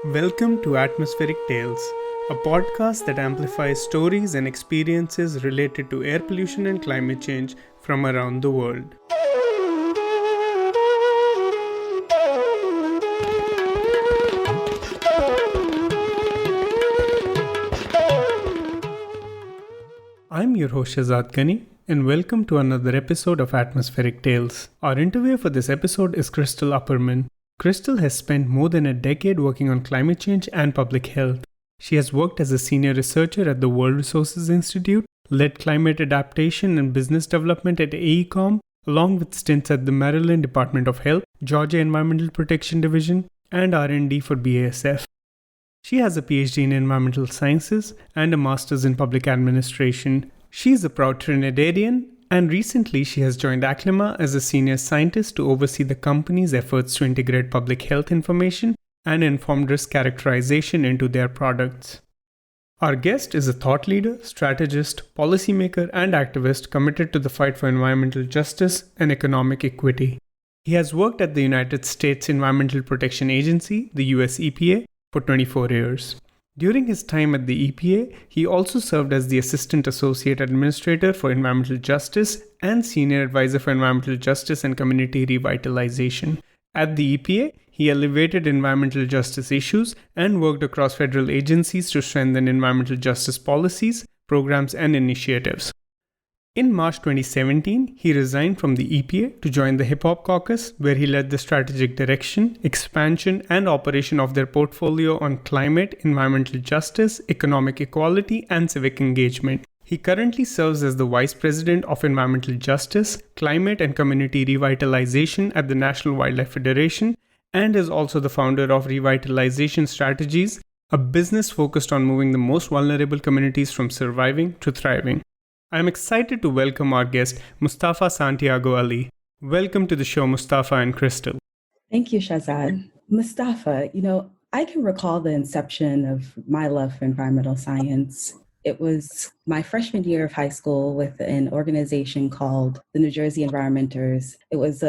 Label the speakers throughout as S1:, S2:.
S1: Welcome to Atmospheric Tales, a podcast that amplifies stories and experiences related to air pollution and climate change from around the world. I'm your host Shazad Ghani, and welcome to another episode of Atmospheric Tales. Our interviewer for this episode is Crystal Upperman. Crystal has spent more than a decade working on climate change and public health. She has worked as a senior researcher at the World Resources Institute, led climate adaptation and business development at AECOM, along with stints at the Maryland Department of Health, Georgia Environmental Protection Division, and R&D for BASF. She has a PhD in environmental sciences and a master's in public administration. She is a proud Trinidadian, and recently she has joined Aclima as a senior scientist to oversee the company's efforts to integrate public health information and informed risk characterization into their products. Our guest is a thought leader, strategist, policymaker, and activist committed to the fight for environmental justice and economic equity. He has worked at the United States Environmental Protection Agency, the US EPA, for 24 years. During his time at the EPA, he also served as the Assistant Associate Administrator for Environmental Justice and Senior Advisor for Environmental Justice and Community Revitalization. At the EPA, he elevated environmental justice issues and worked across federal agencies to strengthen environmental justice policies, programs, and initiatives. In March 2017, he resigned from the EPA to join the Hip Hop Caucus, where he led the strategic direction, expansion, and operation of their portfolio on climate, environmental justice, economic equality, and civic engagement. He currently serves as the Vice President of Environmental Justice, Climate, and Community Revitalization at the National Wildlife Federation, and is also the founder of Revitalization Strategies, a business focused on moving the most vulnerable communities from surviving to thriving. I'm excited to welcome our guest, Mustafa Santiago Ali. Welcome to the show, Mustafa and Crystal.
S2: Thank you, Shazad. Mustafa, I can recall the inception of my love for environmental science. It was my freshman year of high school with an organization called the New Jersey Environmenters. It was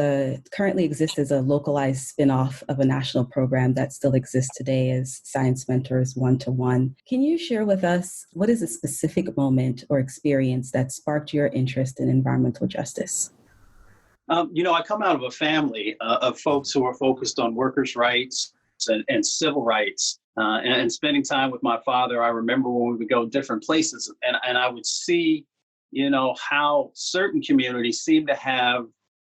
S2: currently exists as a localized spin-off of a national program that still exists today as Science Mentors 1-to-1. Can you share with us what is a specific moment or experience that sparked your interest in environmental justice?
S3: I come out of a family of folks who are focused on workers' rights and civil rights. And spending time with my father, I remember when we would go different places and I would see, how certain communities seem to have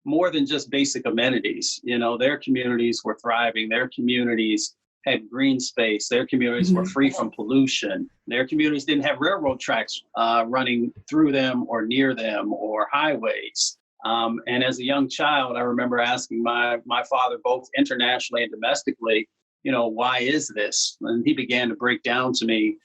S3: more than just basic amenities. Their communities were thriving. Their communities had green space. Their communities were free from pollution. Their communities didn't have railroad tracks running through them or near them or highways. And as a young child, I remember asking my father, both internationally and domestically, why is this? And he began to break down to me,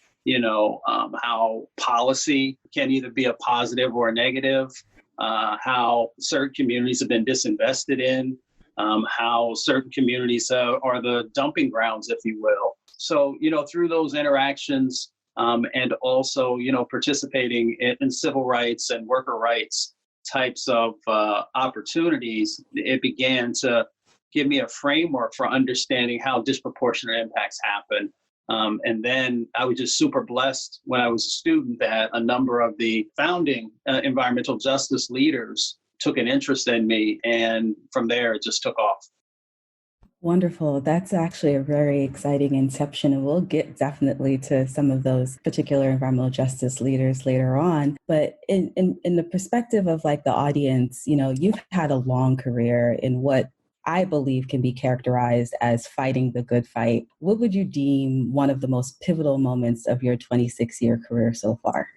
S3: how policy can either be a positive or a negative, how certain communities have been disinvested in, how certain communities are the dumping grounds, if you will. So, through those interactions and also, participating in civil rights and worker rights types of opportunities, it began to give me a framework for understanding how disproportionate impacts happen. And then I was just super blessed when I was a student that a number of the founding environmental justice leaders took an interest in me. And from there, it just took off.
S2: Wonderful. That's actually a very exciting inception, and we'll get definitely to some of those particular environmental justice leaders later on. But in the perspective of the audience, you've had a long career in what I believe can be characterized as fighting the good fight. What would you deem one of the most pivotal moments of your 26-year career so far?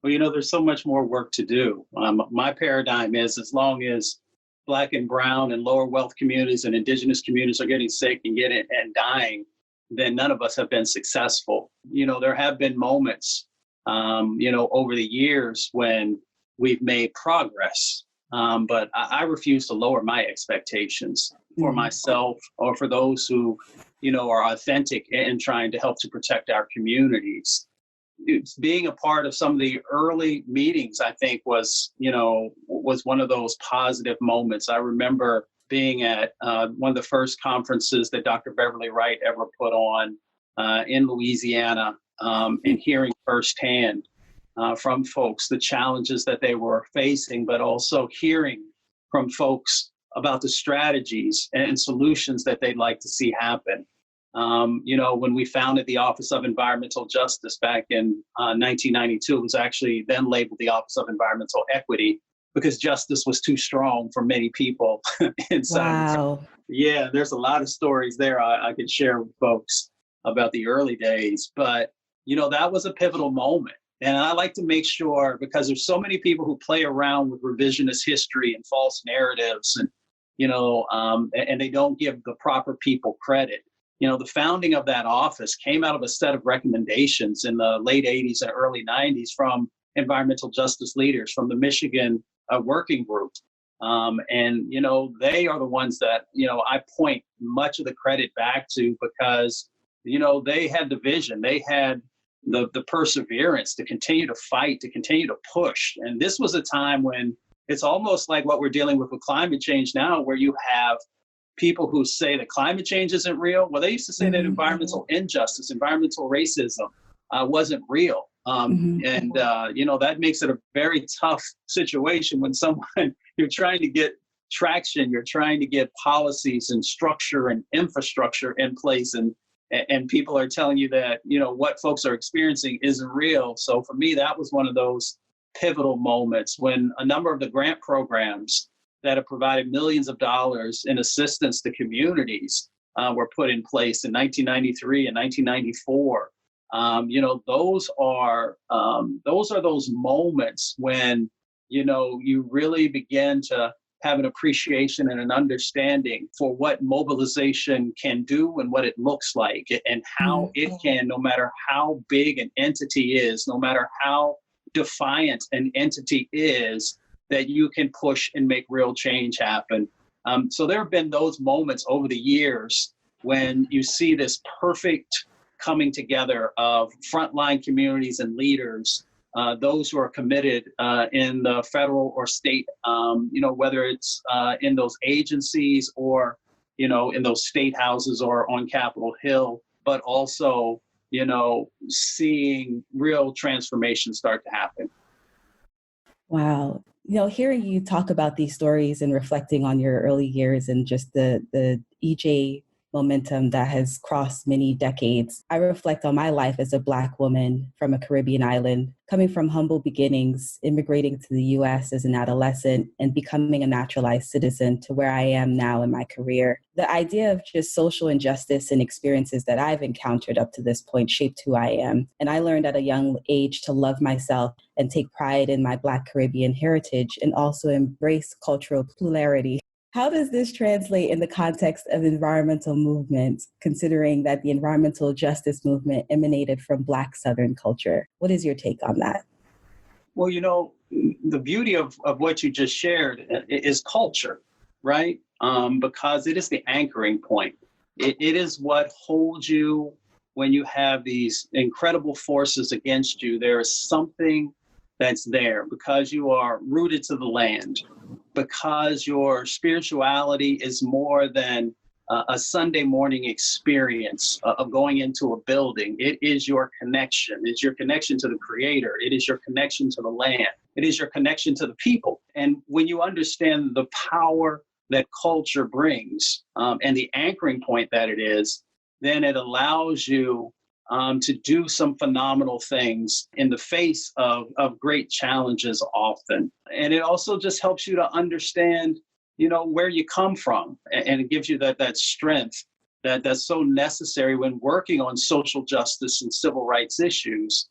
S3: Well, there's so much more work to do. My paradigm is as long as Black and brown and lower wealth communities and indigenous communities are getting sick and dying, then none of us have been successful. There have been moments, over the years when we've made progress. But I refuse to lower my expectations for myself or for those who, are authentic and trying to help to protect our communities. Being a part of some of the early meetings, I think was one of those positive moments. I remember being at one of the first conferences that Dr. Beverly Wright ever put on in Louisiana, and hearing firsthand from folks the challenges that they were facing, but also hearing from folks about the strategies and solutions that they'd like to see happen. When we founded the Office of Environmental Justice back in 1992, it was actually then labeled the Office of Environmental Equity because justice was too strong for many people inside.
S2: Wow.
S3: Yeah, there's a lot of stories there I could share with folks about the early days, but that was a pivotal moment. And I like to make sure, because there's so many people who play around with revisionist history and false narratives, and and they don't give the proper people credit. The founding of that office came out of a set of recommendations in the late 80s and early 90s from environmental justice leaders from the Michigan working group. And they are the ones that, I point much of the credit back to, because, they had the vision, they had the perseverance to continue to fight, to continue to push. And this was a time when it's almost like what we're dealing with climate change now, where you have people who say that climate change isn't real. Well, they used to say that environmental injustice, environmental racism wasn't real. And that makes it a very tough situation when you're trying to get traction, you're trying to get policies and structure and infrastructure in place, and people are telling you that, what folks are experiencing isn't real. So for me, that was one of those pivotal moments when a number of the grant programs that have provided millions of dollars in assistance to communities were put in place in 1993 and 1994. Those are those moments when, you really begin to have an appreciation and an understanding for what mobilization can do and what it looks like, and how it can, no matter how big an entity is, no matter how defiant an entity is, that you can push and make real change happen. So there have been those moments over the years when you see this perfect coming together of frontline communities and leaders, those who are committed in the federal or state, whether it's in those agencies or, in those state houses or on Capitol Hill, but also, seeing real transformation start to happen.
S2: Wow. Hearing you talk about these stories and reflecting on your early years and just the EJ momentum that has crossed many decades, I reflect on my life as a Black woman from a Caribbean island, coming from humble beginnings, immigrating to the US as an adolescent, and becoming a naturalized citizen to where I am now in my career. The idea of just social injustice and experiences that I've encountered up to this point shaped who I am. And I learned at a young age to love myself and take pride in my Black Caribbean heritage, and also embrace cultural plurality. How does this translate in the context of environmental movements, considering that the environmental justice movement emanated from Black Southern culture? What is your take on that?
S3: Well, the beauty of what you just shared is culture, right? Because it is the anchoring point. It is what holds you when you have these incredible forces against you. There is something that's there because you are rooted to the land, because your spirituality is more than a Sunday morning experience of going into a building. It is your connection. It's your connection to the Creator. It is your connection to the land. It is your connection to the people. And when you understand the power that culture brings and the anchoring point that it is, then it allows you to do some phenomenal things in the face of great challenges often. And it also just helps you to understand, where you come from. And it gives you that strength that's so necessary when working on social justice and civil rights issues,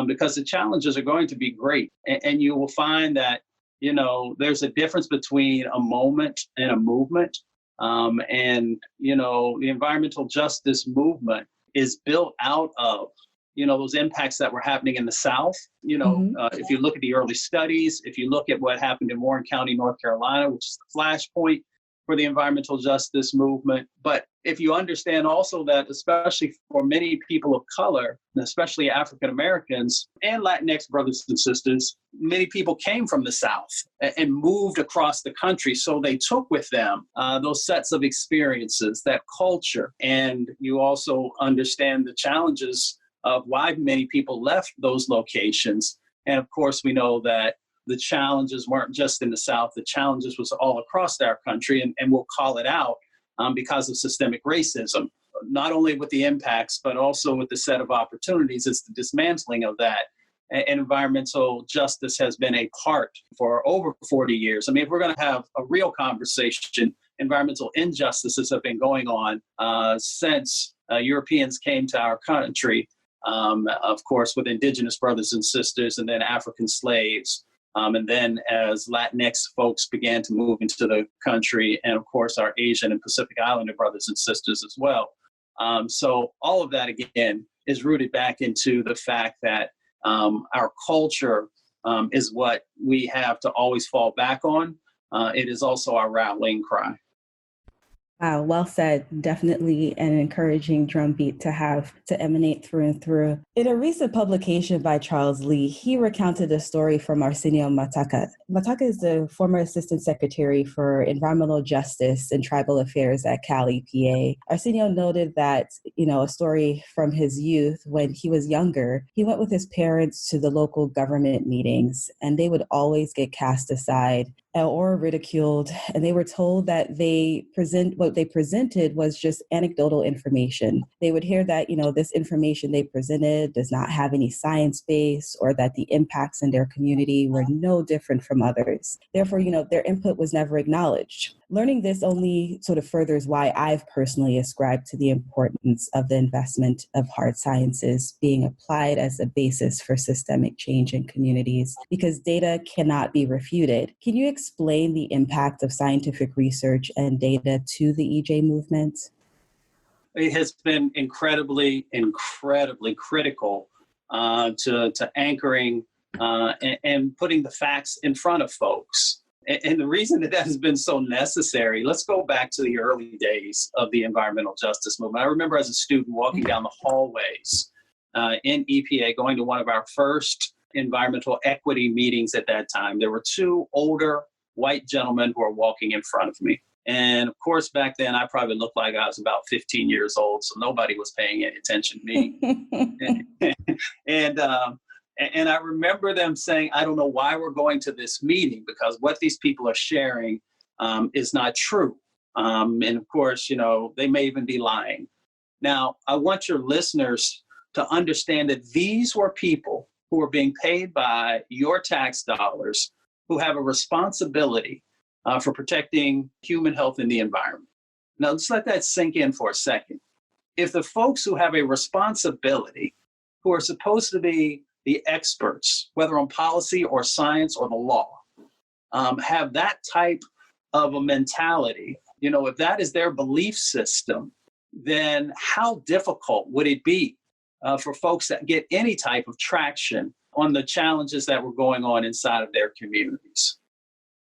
S3: because the challenges are going to be great. And you will find that, there's a difference between a moment and a movement. The environmental justice movement is built out of, those impacts that were happening in the South. If you look at the early studies, if you look at what happened in Warren County, North Carolina, which is the flashpoint for the environmental justice movement, but if you understand also that, especially for many people of color, and especially African Americans and Latinx brothers and sisters, many people came from the South and moved across the country. So they took with them those sets of experiences, that culture. And you also understand the challenges of why many people left those locations. And of course, we know that the challenges weren't just in the South, the challenges was all across our country, and we'll call it out because of systemic racism, not only with the impacts, but also with the set of opportunities. It's the dismantling of that. And environmental justice has been a part for over 40 years. I mean, if we're going to have a real conversation, environmental injustices have been going on since Europeans came to our country, of course, with indigenous brothers and sisters, and then African slaves. And then as Latinx folks began to move into the country, and of course, our Asian and Pacific Islander brothers and sisters as well. So all of that, again, is rooted back into the fact that our culture is what we have to always fall back on. It is also our rallying cry.
S2: Wow, well said. Definitely an encouraging drumbeat to have to emanate through and through. In a recent publication by Charles Lee, he recounted a story from Arsenio Mataka. Mataka is the former Assistant Secretary for Environmental Justice and Tribal Affairs at Cali, PA. Arsenio noted that, a story from his youth when he was younger, he went with his parents to the local government meetings, and they would always get cast aside or ridiculed, and they were told that what they presented was just anecdotal information. They would hear that, this information they presented does not have any science base, or that the impacts in their community were no different from others. Therefore, their input was never acknowledged. Learning this only sort of furthers why I've personally ascribed to the importance of the investment of hard sciences being applied as a basis for systemic change in communities, because data cannot be refuted. Can you explain the impact of scientific research and data to the EJ movement?
S3: It has been incredibly critical to anchoring and putting the facts in front of folks. And the reason that has been so necessary, let's go back to the early days of the environmental justice movement. I remember as a student walking down the hallways in EPA, going to one of our first environmental equity meetings at that time. There were two older white gentlemen who were walking in front of me. And of course, back then, I probably looked like I was about 15 years old, so nobody was paying any attention to me. And I remember them saying, I don't know why we're going to this meeting, because what these people are sharing is not true. And of course, they may even be lying. Now, I want your listeners to understand that these were people who are being paid by your tax dollars, who have a responsibility for protecting human health and the environment. Now, let's let that sink in for a second. If the folks who have a responsibility, who are supposed to be the experts, whether on policy or science or the law, have that type of a mentality, if that is their belief system, then how difficult would it be for folks that get any type of traction on the challenges that were going on inside of their communities?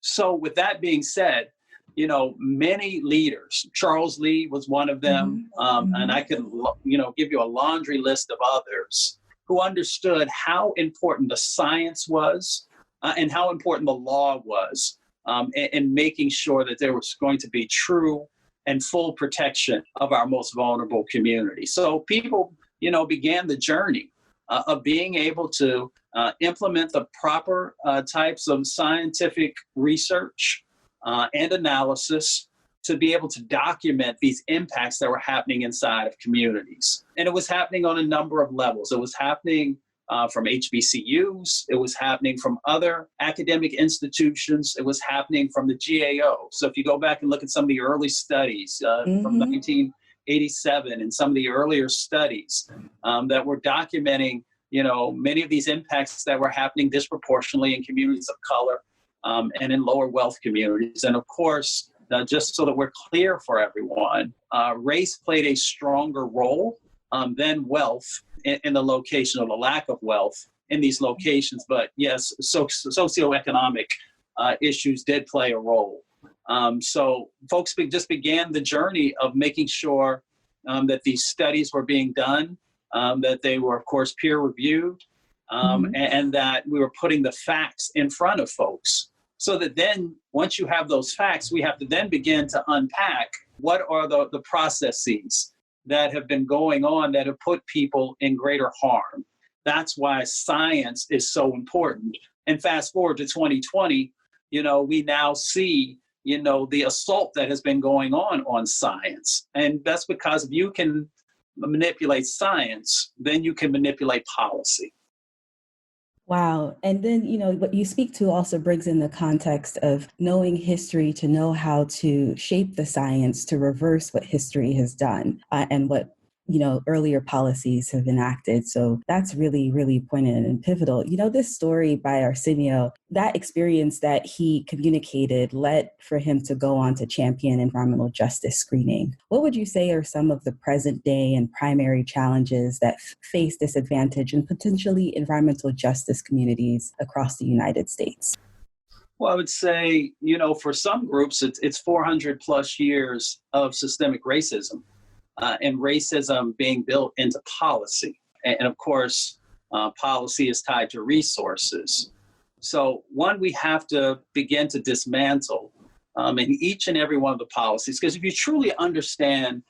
S3: So with that being said, many leaders, Charles Lee was one of them, and I could, give you a laundry list of others who understood how important the science was and how important the law was in making sure that there was going to be true and full protection of our most vulnerable community. So people, began the journey of being able to implement the proper types of scientific research and analysis to be able to document these impacts that were happening inside of communities. And it was happening on a number of levels. It was happening from HBCUs. It was happening from other academic institutions. It was happening from the GAO. So if you go back and look at some of the early studies from 1987 and some of the earlier studies that were documenting, many of these impacts that were happening disproportionately in communities of color and in lower wealth communities. And of course, just so that we're clear for everyone, race played a stronger role than wealth in the location or the lack of wealth in these locations. But yes, socioeconomic issues did play a role. So folks just began the journey of making sure that these studies were being done, that they were, of course, peer reviewed, and that we were putting the facts in front of folks. So that then, once you have those facts, we have to then begin to unpack what are the processes that have been going on that have put people in greater harm. That's why science is so important. And fast forward to 2020, we now see, the assault that has been going on science. And that's because if you can manipulate science, then you can manipulate policy.
S2: Wow. And then, what you speak to also brings in the context of knowing history to know how to shape the science to reverse what history has done and what, earlier policies have enacted. So that's really, really poignant and pivotal. This story by Arsenio, that experience that he communicated led for him to go on to champion environmental justice screening. What would you say are some of the present day and primary challenges that face disadvantaged and potentially environmental justice communities across the United States?
S3: Well, I would say, for some groups, it's 400 plus years of systemic racism. And racism being built into policy. And of course, policy is tied to resources. So one, we have to begin to dismantle in each and every one of the policies, because if you truly understand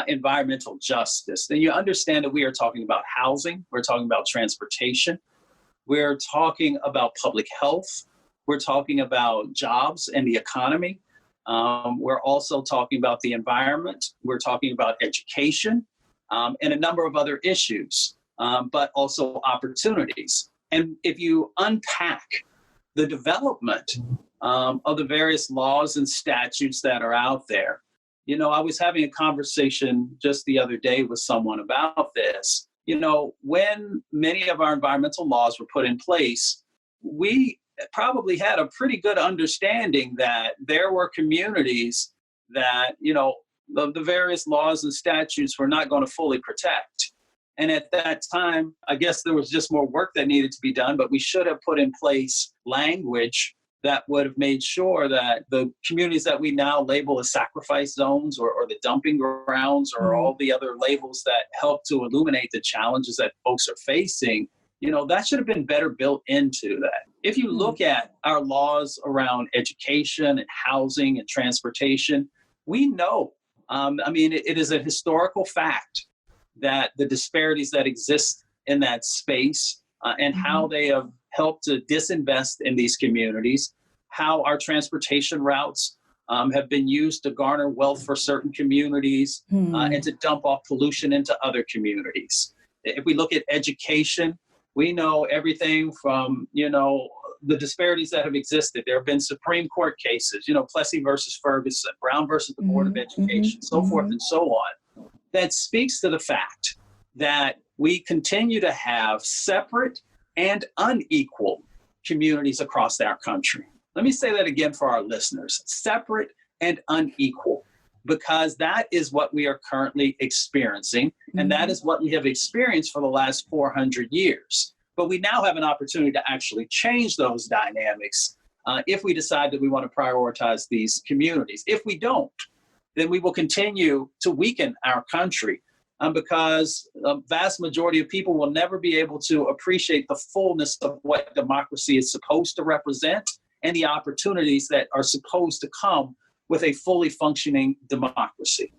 S3: environmental justice, then you understand that we are talking about housing, we're talking about transportation, we're talking about public health, we're talking about jobs and the economy. We're also talking about the environment. We're talking about education and a number of other issues, but also opportunities. And if you unpack the development of the various laws and statutes that are out there, I was having a conversation just the other day with someone about this. When many of our environmental laws were put in place, we probably had a pretty good understanding that there were communities that, the various laws and statutes were not going to fully protect. And at that time, I guess there was just more work that needed to be done, but we should have put in place language that would have made sure that the communities that we now label as sacrifice zones or the dumping grounds or all the other labels that help to illuminate the challenges that folks are facing, that should have been better built into that. If you look at our laws around education and housing and transportation, we know, it is a historical fact that the disparities that exist in that space and how they have helped to disinvest in these communities, how our transportation routes have been used to garner wealth for certain communities and to dump off pollution into other communities. If we look at education, we know everything from, the disparities that have existed. There have been Supreme Court cases, Plessy versus Ferguson, Brown versus the Board of Education, so forth and so on, that speaks to the fact that we continue to have separate and unequal communities across our country. Let me say that again for our listeners, separate and unequal, because that is what we are currently experiencing, and that is what we have experienced for the last 400 years. But we now have an opportunity to actually change those dynamics if we decide that we want to prioritize these communities. If we don't, then we will continue to weaken our country because the vast majority of people will never be able to appreciate the fullness of what democracy is supposed to represent and the opportunities that are supposed to come with a fully functioning democracy.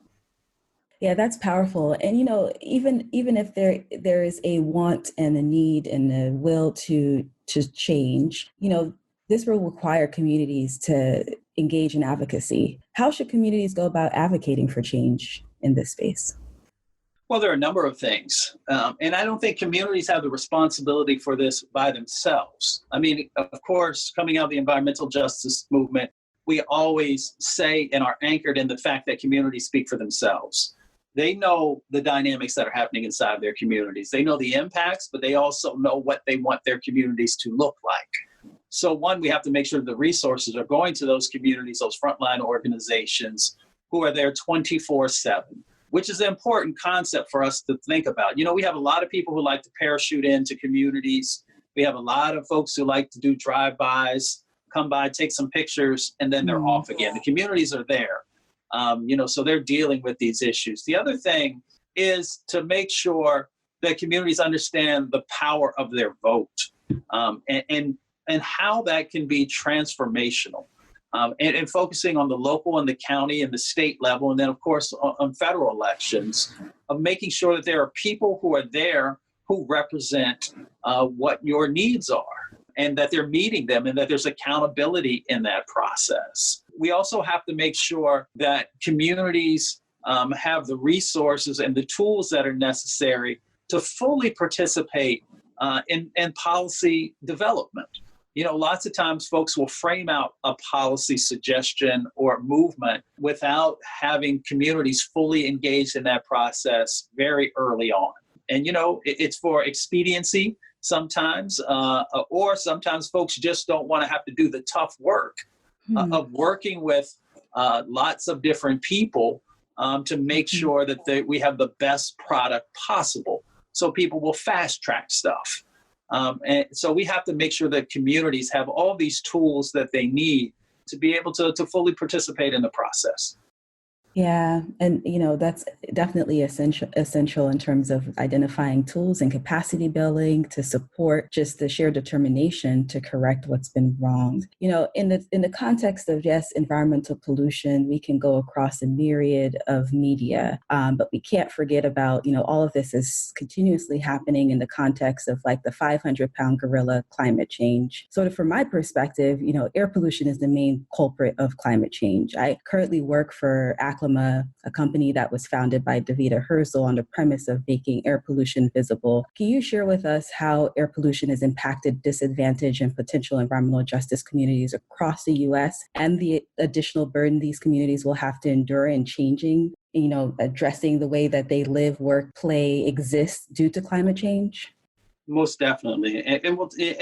S2: Yeah, that's powerful. And, even if there is a want and a need and a will to change, this will require communities to engage in advocacy. How should communities go about advocating for change in this space?
S3: Well, there are a number of things. And I don't think communities have the responsibility for this by themselves. Of course, coming out of the environmental justice movement, we always say and are anchored in the fact that communities speak for themselves. They know the dynamics that are happening inside their communities. They know the impacts, but they also know what they want their communities to look like. So one, we have to make sure the resources are going to those communities, those frontline organizations who are there 24/7, which is an important concept for us to think about. We have a lot of people who like to parachute into communities. We have a lot of folks who like to do drive-bys. come by, take some pictures, and then they're off again. The communities are there, so they're dealing with these issues. The other thing is to make sure that communities understand the power of their vote, and how that can be transformational. And focusing on the local and the county and the state level, and then, of course, on federal elections, of making sure that there are people who are there who represent what your needs are, and that they're meeting them, and that there's accountability in that process. We also have to make sure that communities have the resources and the tools that are necessary to fully participate in policy development. Lots of times folks will frame out a policy suggestion or movement without having communities fully engaged in that process very early on. And, it's for expediency sometimes, or sometimes folks just don't want to have to do the tough work of working with lots of different people to make sure that we have the best product possible. So people will fast track stuff. And so we have to make sure that communities have all these tools that they need to be able to fully participate in the process.
S2: Yeah. And, that's definitely essential in terms of identifying tools and capacity building to support just the sheer determination to correct what's been wrong. In the context of, yes, environmental pollution, we can go across a myriad of media, but we can't forget about, all of this is continuously happening in the context of like the 500-pound gorilla, climate change. Sort of from my perspective, air pollution is the main culprit of climate change. I currently work for a company that was founded by Davida Herzl on the premise of making air pollution visible. Can you share with us how air pollution has impacted disadvantaged and potential environmental justice communities across the U.S. and the additional burden these communities will have to endure in changing, addressing the way that they live, work, play, exist due to climate change?
S3: Most definitely. And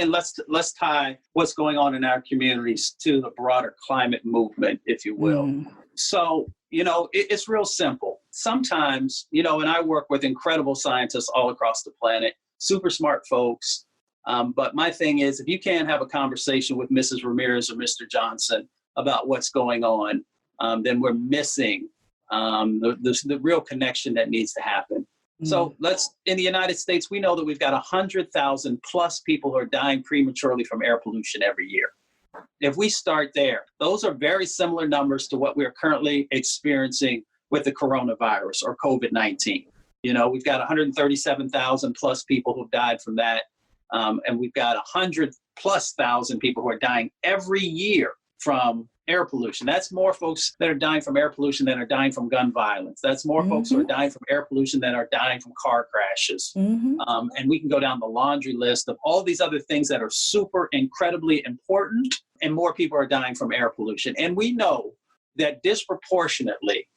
S3: let's tie what's going on in our communities to the broader climate movement, if you will. So, it's real simple. Sometimes, and I work with incredible scientists all across the planet, super smart folks. But my thing is, if you can't have a conversation with Mrs. Ramirez or Mr. Johnson about what's going on, then we're missing the real connection that needs to happen. So in the United States, we know that we've got 100,000 plus people who are dying prematurely from air pollution every year. If we start there, those are very similar numbers to what we're currently experiencing with the coronavirus or COVID-19. We've got 137,000 plus people who've died from that. And we've got 100,000+ people who are dying every year from air pollution. That's more folks that are dying from air pollution than are dying from gun violence. That's more folks who are dying from air pollution than are dying from car crashes. And we can go down the laundry list of all these other things that are super incredibly important, and more people are dying from air pollution. And we know that disproportionately,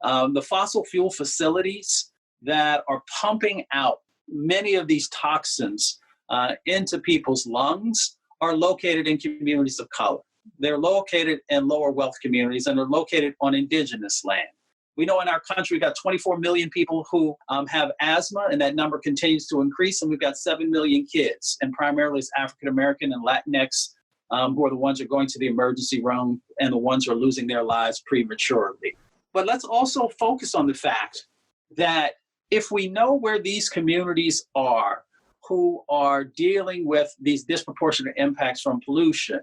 S3: the fossil fuel facilities that are pumping out many of these toxins into people's lungs are located in communities of color. They're located in lower wealth communities, and they're located on indigenous land. We know in our country, we've got 24 million people who have asthma, and that number continues to increase. And we've got 7 million kids, and primarily it's African-American and Latinx, who are the ones who are going to the emergency room and the ones who are losing their lives prematurely. But let's also focus on the fact that if we know where these communities are who are dealing with these disproportionate impacts from pollution,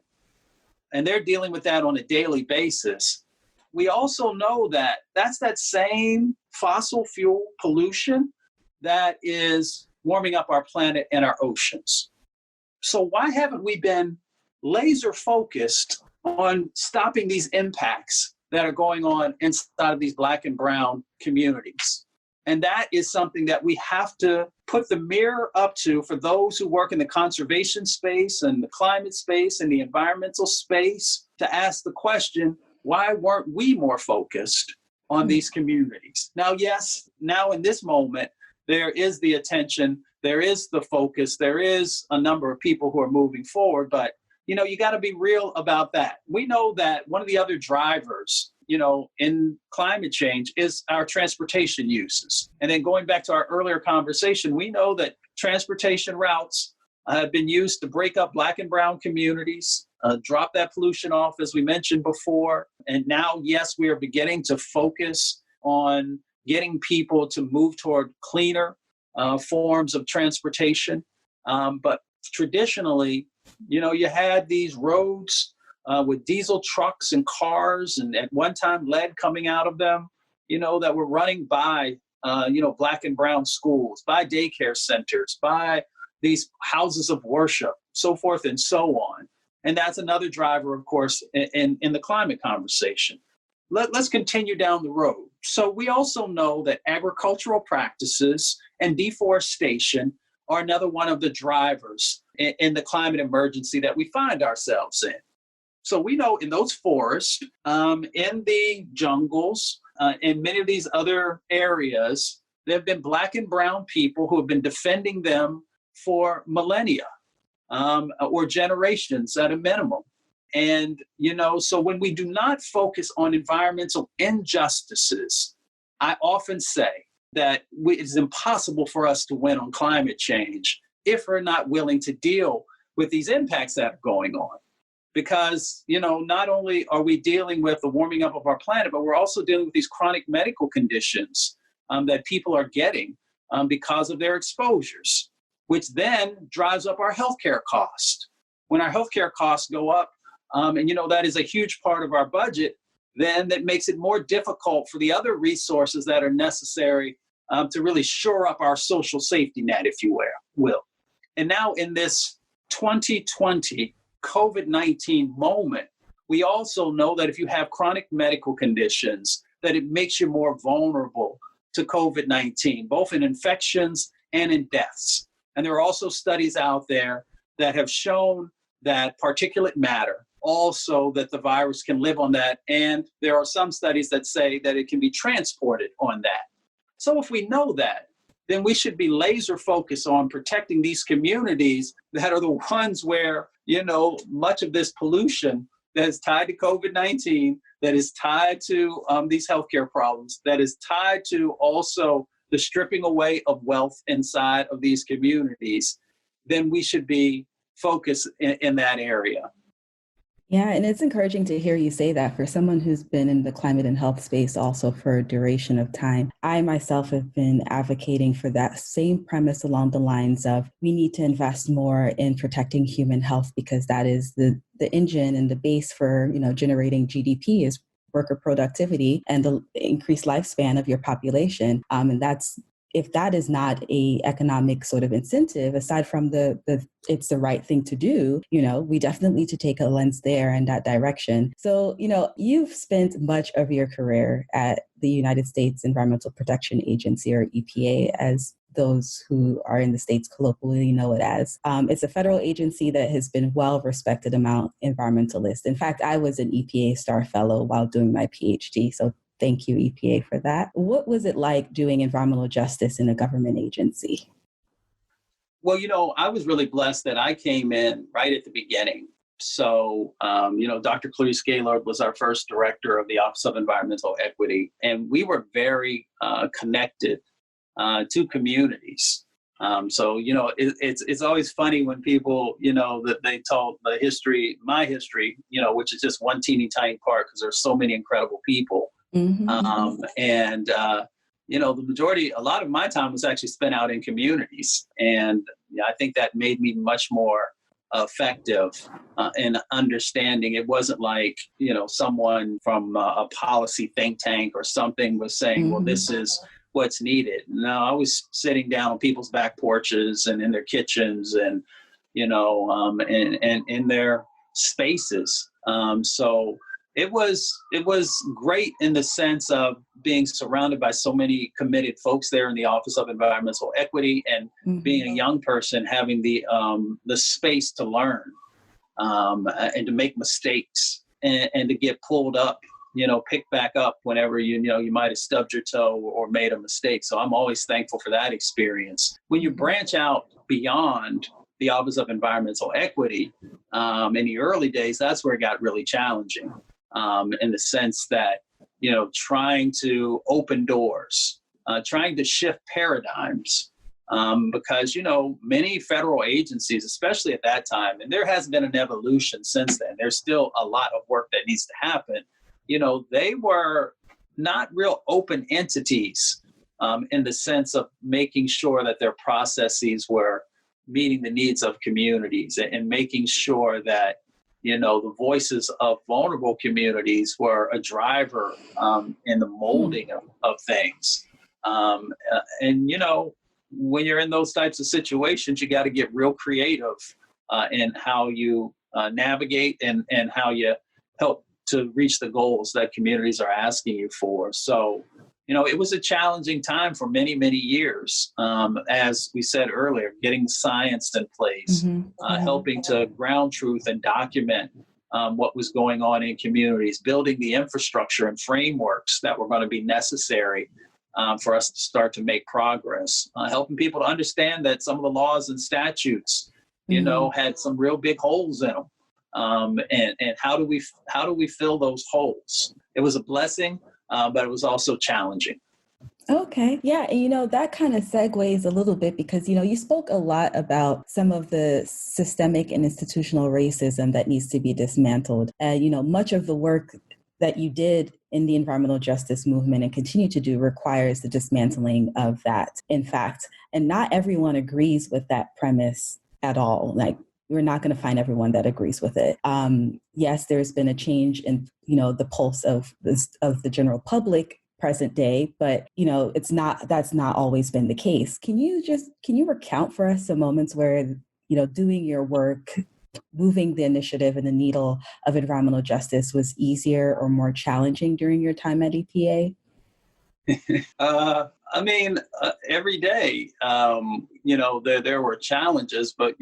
S3: and they're dealing with that on a daily basis, we also know that that's that same fossil fuel pollution that is warming up our planet and our oceans. So why haven't we been laser focused on stopping these impacts that are going on inside of these Black and brown communities? And that is something that we have to put the mirror up to for those who work in the conservation space and the climate space and the environmental space, to ask the question, why weren't we more focused on these communities? Now, yes, now in this moment, there is the attention, there is the focus, there is a number of people who are moving forward, but you got to be real about that. We know that one of the other drivers in climate change is our transportation uses. And then going back to our earlier conversation, we know that transportation routes have been used to break up Black and brown communities, drop that pollution off, as we mentioned before. And now, yes, we are beginning to focus on getting people to move toward cleaner forms of transportation. But traditionally, you had these roads with diesel trucks and cars, and at one time lead coming out of them, that were running by, black and brown schools, by daycare centers, by these houses of worship, so forth and so on. And that's another driver, of course, in the climate conversation. Let's continue down the road. So we also know that agricultural practices and deforestation are another one of the drivers in the climate emergency that we find ourselves in. So we know in those forests, in the jungles, in many of these other areas, there have been black and brown people who have been defending them for millennia or generations at a minimum. And, so when we do not focus on environmental injustices, I often say that it's impossible for us to win on climate change if we're not willing to deal with these impacts that are going on. Because, not only are we dealing with the warming up of our planet, but we're also dealing with these chronic medical conditions that people are getting because of their exposures, which then drives up our healthcare cost. When our healthcare costs go up, and that is a huge part of our budget, then that makes it more difficult for the other resources that are necessary to really shore up our social safety net, if you will. And now in this 2020 COVID-19 moment, we also know that if you have chronic medical conditions, that it makes you more vulnerable to COVID-19, both in infections and in deaths. And there are also studies out there that have shown that particulate matter, also that the virus can live on that. And there are some studies that say that it can be transported on that. So if we know that, then we should be laser focused on protecting these communities that are the ones where, much of this pollution that is tied to COVID-19, that is tied to these healthcare problems, that is tied to also the stripping away of wealth inside of these communities, then we should be focused in that area.
S2: Yeah, and it's encouraging to hear you say that for someone who's been in the climate and health space also for a duration of time. I myself have been advocating for that same premise along the lines of we need to invest more in protecting human health because that is the engine and the base for, generating GDP is worker productivity and the increased lifespan of your population. And that's if that is not a economic sort of incentive, aside from the it's the right thing to do, we definitely need to take a lens there in that direction. So, you've spent much of your career at the United States Environmental Protection Agency, or EPA, as those who are in the States colloquially know it as. It's a federal agency that has been well respected among environmentalists. In fact, I was an EPA Star Fellow while doing my PhD. So thank you, EPA, for that. What was it like doing environmental justice in a government agency?
S3: Well, I was really blessed that I came in right at the beginning. So, Dr. Clarice Gaylord was our first director of the Office of Environmental Equity, and we were very connected to communities. It's always funny when people, that they told my history, which is just one teeny tiny part because there's so many incredible people. Mm-hmm. A lot of my time was actually spent out in communities. And I think that made me much more effective in understanding. It wasn't like, someone from a policy think tank or something was saying, well, this is what's needed. No, I was sitting down on people's back porches and in their kitchens and, and in their spaces. So it was great in the sense of being surrounded by so many committed folks there in the Office of Environmental Equity, and being a young person having the space to learn and to make mistakes and to get pulled up, picked back up whenever you might have stubbed your toe or made a mistake. So I'm always thankful for that experience. When you branch out beyond the Office of Environmental Equity, in the early days, that's where it got really challenging. In the sense that, trying to open doors, trying to shift paradigms, because, many federal agencies, especially at that time, and there has been an evolution since then, there's still a lot of work that needs to happen. They were not real open entities in the sense of making sure that their processes were meeting the needs of communities and making sure that, the voices of vulnerable communities were a driver in the molding of things. And, when you're in those types of situations, you got to get real creative in how you navigate and how you help to reach the goals that communities are asking you for. So, it was a challenging time for many, many years. As we said earlier, getting science in place, helping to ground truth and document what was going on in communities, building the infrastructure and frameworks that were going to be necessary for us to start to make progress, helping people to understand that some of the laws and statutes, had some real big holes in them. And how do we fill those holes? It was a blessing, but it was also challenging.
S2: Okay. Yeah. And, that kind of segues a little bit because, you spoke a lot about some of the systemic and institutional racism that needs to be dismantled. And, much of the work that you did in the environmental justice movement and continue to do requires the dismantling of that, in fact. And not everyone agrees with that premise at all. Like, we're not going to find everyone that agrees with it. Yes, there's been a change in, the pulse of the general public present day, but, that's not always been the case. Can you recount for us some moments where, doing your work, moving the initiative and the needle of environmental justice was easier or more challenging during your time at EPA?
S3: Every day, there were challenges, but,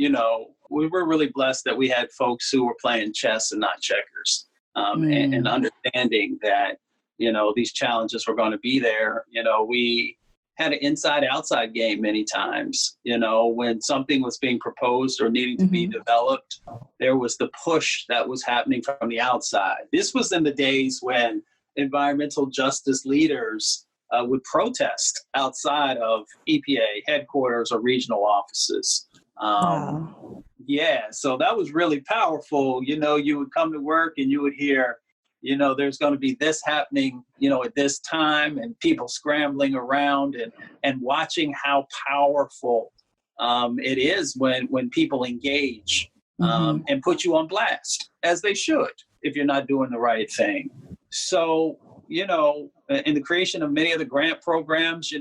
S3: we were really blessed that we had folks who were playing chess and not checkers, and understanding that, these challenges were going to be there. We had an inside-outside game many times. When something was being proposed or needing to be developed, there was the push that was happening from the outside. This was in the days when environmental justice leaders would protest outside of EPA headquarters or regional offices.
S2: Wow.
S3: Yeah, so that was really powerful. You would come to work and you would hear, there's going to be this happening, at this time, and people scrambling around and watching how powerful it is when people engage and put you on blast, as they should, if you're not doing the right thing. So, in the creation of many of the grant programs,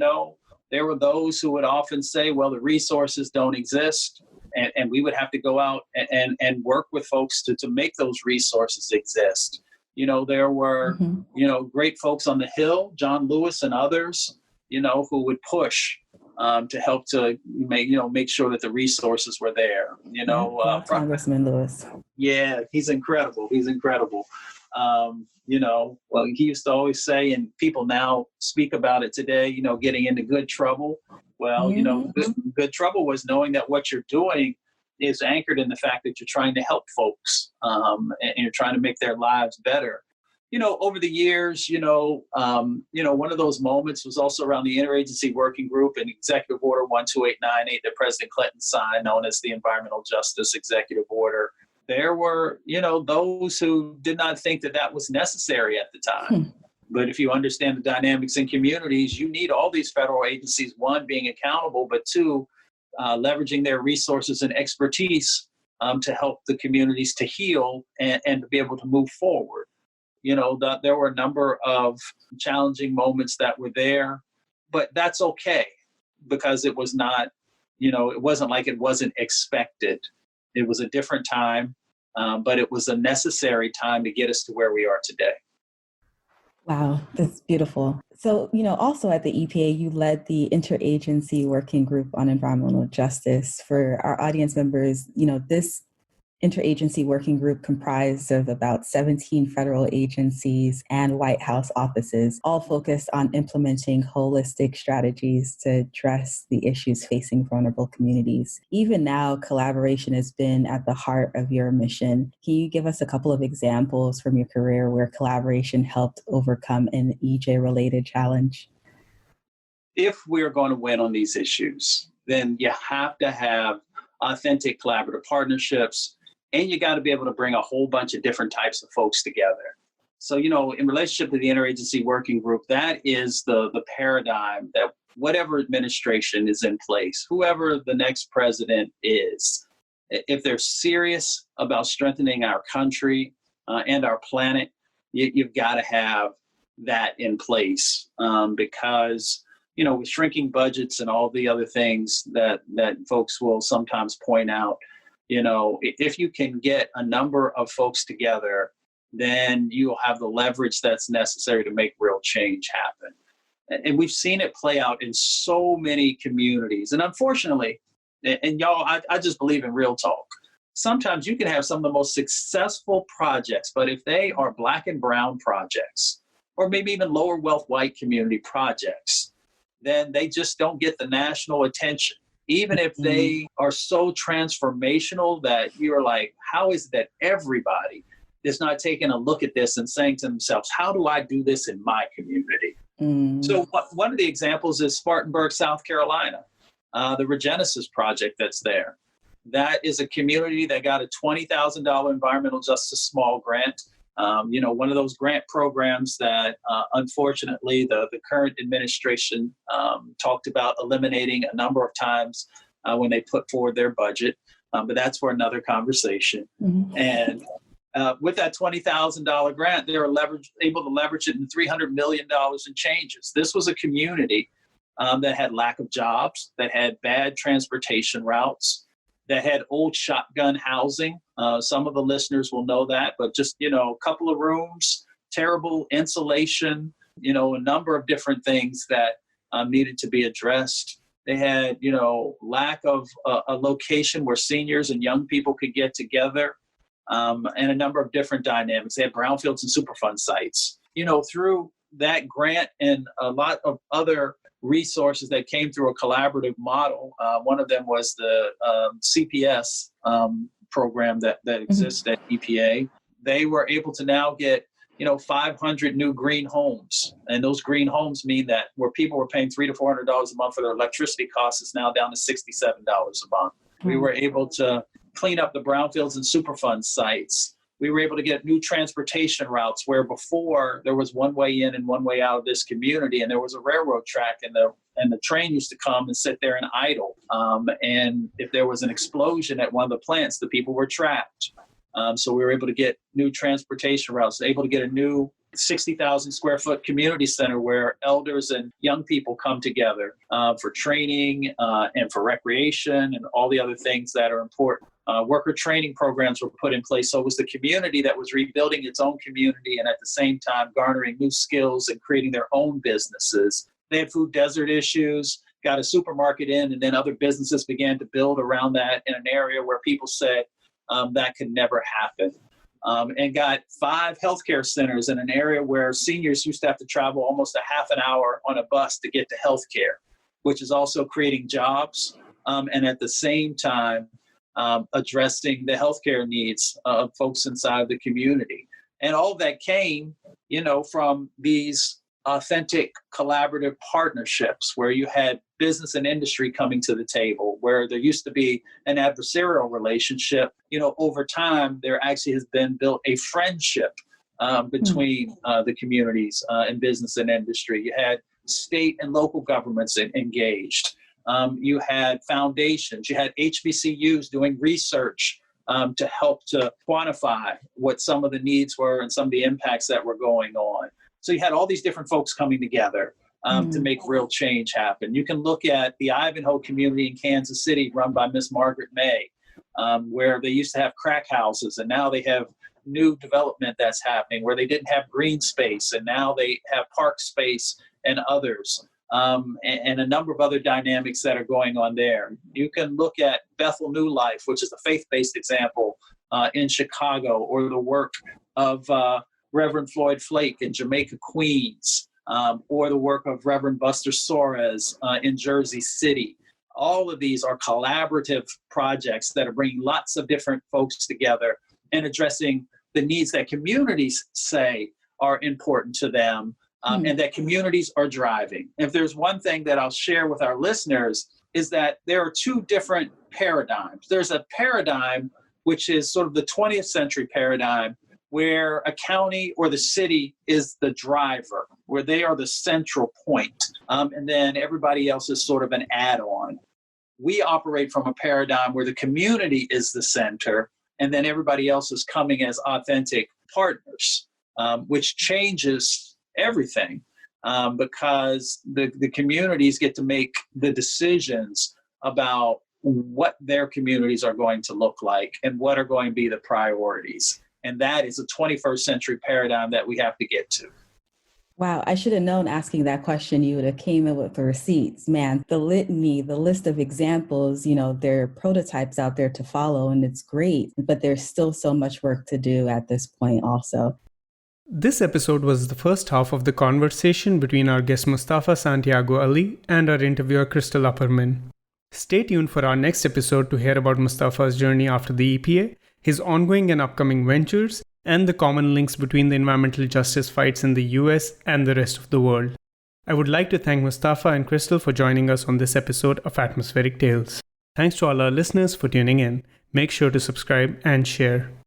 S3: there were those who would often say, well, the resources don't exist. And we would have to go out and work with folks to make those resources exist. There were, great folks on the Hill, John Lewis and others, who would push to help to make sure that the resources were there.
S2: Congressman Lewis.
S3: Yeah, he's incredible. Well, he used to always say, and people now speak about it today, getting into good trouble. Well, good trouble was knowing that what you're doing is anchored in the fact that you're trying to help folks and you're trying to make their lives better. Over the years, one of those moments was also around the Interagency Working Group and Executive Order 12898 that President Clinton signed, known as the Environmental Justice Executive Order. There were, those who did not think that was necessary at the time. But if you understand the dynamics in communities, you need all these federal agencies, one, being accountable, but two, leveraging their resources and expertise to help the communities to heal and to be able to move forward. There were a number of challenging moments that were there, but that's okay because it was not, it wasn't like it wasn't expected. It was a different time, but it was a necessary time to get us to where we are today.
S2: Wow, that's beautiful. So, also at the EPA, you led the Interagency Working Group on Environmental Justice. For our audience members, this Interagency Working Group comprised of about 17 federal agencies and White House offices, all focused on implementing holistic strategies to address the issues facing vulnerable communities. Even now, collaboration has been at the heart of your mission. Can you give us a couple of examples from your career where collaboration helped overcome an EJ-related challenge?
S3: If we're going to win on these issues, then you have to have authentic collaborative partnerships, and you got to be able to bring a whole bunch of different types of folks together. So, in relationship to the interagency working group, that is the paradigm that whatever administration is in place, whoever the next president is, if they're serious about strengthening our country and our planet, you've got to have that in place because, with shrinking budgets and all the other things that folks will sometimes point out, if you can get a number of folks together, then you'll have the leverage that's necessary to make real change happen. And we've seen it play out in so many communities. And unfortunately, and y'all, I just believe in real talk. Sometimes you can have some of the most successful projects, but if they are Black and brown projects, or maybe even lower wealth white community projects, then they just don't get the national attention. Even if they are so transformational that you're like, how is it that everybody is not taking a look at this and saying to themselves, how do I do this in my community? So one of the examples is Spartanburg, South Carolina, the Regenesis project that's there. That is a community that got a $20,000 environmental justice small grant. One of those grant programs that unfortunately the current administration talked about eliminating a number of times when they put forward their budget. But that's for another conversation. And with that $20,000 grant, they were able to leverage it in $300 million in changes. This was a community that had lack of jobs, that had bad transportation routes, that had old shotgun housing. Some of the listeners will know that, but just, a couple of rooms, terrible insulation, a number of different things that needed to be addressed. They had, lack of a location where seniors and young people could get together. And a number of different dynamics. They had brownfields and Superfund sites. Through that grant and a lot of other resources that came through a collaborative model, one of them was the CPS program that exists at EPA. They were able to now get 500 new green homes. And those green homes mean that where people were paying $300 to $400 a month for their electricity costs is now down to $67 a month. We were able to clean up the brownfields and Superfund sites. We were able to get new transportation routes where before there was one way in and one way out of this community, and there was a railroad track, and the train used to come and sit there and idle. And if there was an explosion at one of the plants, the people were trapped. So we were able to get new transportation routes, able to get a new 60,000 square foot community center where elders and young people come together for training and for recreation and all the other things that are important. Worker training programs were put in place. So it was the community that was rebuilding its own community and at the same time garnering new skills and creating their own businesses. They had food desert issues, got a supermarket in, and then other businesses began to build around that in an area where people said that could never happen. And got 5 healthcare centers in an area where seniors used to have to travel almost a half an hour on a bus to get to healthcare, which is also creating jobs and at the same time addressing the healthcare needs of folks inside the community. And all of that came, from these authentic collaborative partnerships where you had business and industry coming to the table, where there used to be an adversarial relationship. Over time, there actually has been built a friendship between the communities and business and industry. You had state and local governments engaged. You had foundations. You had HBCUs doing research to help to quantify what some of the needs were and some of the impacts that were going on. So you had all these different folks coming together to make real change happen. You can look at the Ivanhoe community in Kansas City run by Miss Margaret May, where they used to have crack houses, and now they have new development that's happening where they didn't have green space, and now they have park space and others. And a number of other dynamics that are going on there. You can look at Bethel New Life, which is a faith-based example in Chicago, or the work of Reverend Floyd Flake in Jamaica, Queens, or the work of Reverend Buster Soares in Jersey City. All of these are collaborative projects that are bringing lots of different folks together and addressing the needs that communities say are important to them. And that communities are driving. If there's one thing that I'll share with our listeners, is that there are two different paradigms. There's a paradigm which is sort of the 20th century paradigm, where a county or the city is the driver, where they are the central point, and then everybody else is sort of an add-on. We operate from a paradigm where the community is the center, and then everybody else is coming as authentic partners, which changes everything, because the communities get to make the decisions about what their communities are going to look like and what are going to be the priorities. And that is a 21st century paradigm that we have to get to.
S2: Wow, I should have known asking that question, you would have came in with the receipts. Man, the litany, the list of examples, there are prototypes out there to follow, and it's great, but there's still so much work to do at this point also.
S1: This episode was the first half of the conversation between our guest Mustafa Santiago Ali and our interviewer Crystal Upperman. Stay tuned for our next episode to hear about Mustafa's journey after the EPA, his ongoing and upcoming ventures, and the common links between the environmental justice fights in the US and the rest of the world. I would like to thank Mustafa and Crystal for joining us on this episode of Atmospheric Tales. Thanks to all our listeners for tuning in. Make sure to subscribe and share.